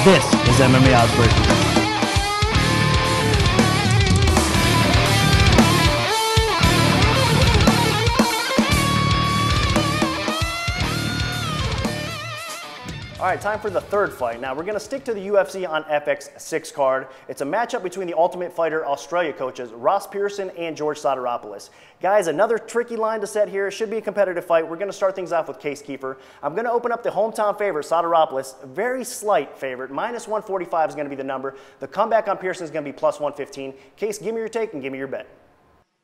This is MMA Oddsmaker. All right, time for the third fight. Now, we're going to stick to the UFC on FX6 card. It's a matchup between the Ultimate Fighter Australia coaches, Ross Pearson and George Sotiropoulos. Guys, another tricky line to set here. It should be a competitive fight. We're going to start things off with Keefer. I'm going to open up the hometown favorite, Sotiropoulos. Very slight favorite. Minus 145 is going to be the number. The comeback on Pearson is going to be plus 115. Case, give me your take and give me your bet.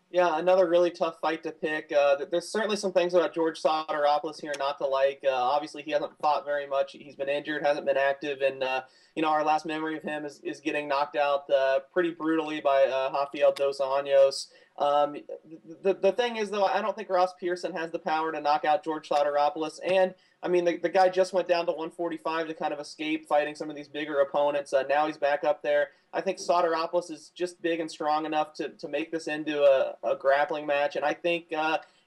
Yeah, another really tough fight to pick. There's certainly some things about George Sotiropoulos here not to like. Obviously, he hasn't fought very much. He's been injured, hasn't been active, and our last memory of him is getting knocked out pretty brutally by Rafael dos Anjos. The thing is, though, I don't think Ross Pearson has the power to knock out George Sotiropoulos, and I mean, the guy just went down to 145 to kind of escape fighting some of these bigger opponents. Now he's back up there. I think Sotiropoulos is just big and strong enough to make this into a grappling match. And I think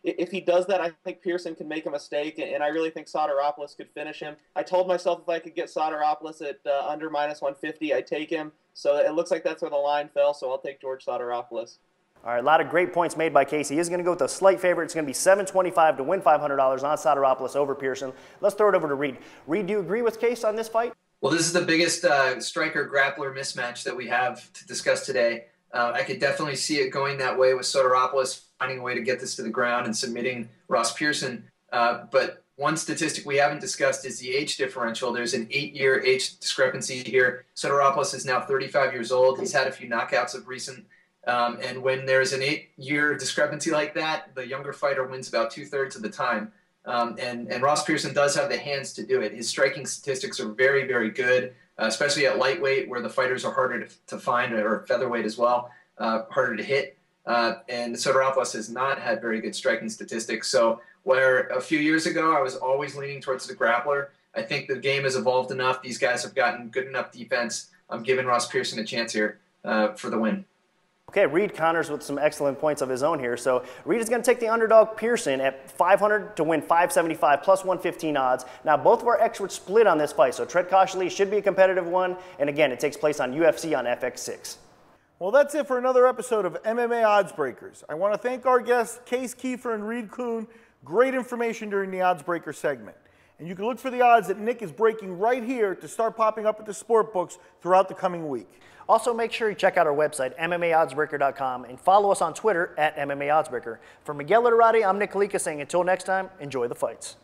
if he does that, I think Pearson can make a mistake. And I really think Sotiropoulos could finish him. I told myself if I could get Sotiropoulos at under minus 150, I'd take him. So it looks like that's where the line fell. So I'll take George Sotiropoulos. All right, a lot of great points made by Casey. He is going to go with a slight favorite. It's going to be $725 to win $500 on Sotiropoulos over Pearson. Let's throw it over to Reed. Reed, do you agree with Case on this fight? Well, this is the biggest striker-grappler mismatch that we have to discuss today. I could definitely see it going that way with Sotiropoulos finding a way to get this to the ground and submitting Ross Pearson. But one statistic we haven't discussed is the age differential. There's an 8-year age discrepancy here. Sotiropoulos is now 35 years old. He's had a few knockouts of recent. And when there's an 8-year discrepancy like that, the younger fighter wins about 2/3 of the time. And Ross Pearson does have the hands to do it. His striking statistics are very, very good, especially at lightweight where the fighters are harder to find, or featherweight as well, harder to hit. And Sotiropoulos has not had very good striking statistics. So where a few years ago I was always leaning towards the grappler, I think the game has evolved enough. These guys have gotten good enough defense. I'm giving Ross Pearson a chance here for the win. Okay, Reed counters with some excellent points of his own here. So Reed is going to take the underdog Pearson at 500 to win 575 plus 115 odds. Now both of our experts split on this fight, so tread cautiously. It should be a competitive one. And again, it takes place on UFC on FX6. Well, that's it for another episode of MMA Oddsbreakers. I want to thank our guests, Case Keefer and Reed Kuhn. Great information during the Oddsbreaker segment. And you can look for the odds that Nick is breaking right here to start popping up at the sport books throughout the coming week. Also, make sure you check out our website, MMAOddsbreaker.com, and follow us on Twitter at MMA Oddsbreaker. For Miguel Literati, I'm Nick Kalikas saying until next time, enjoy the fights.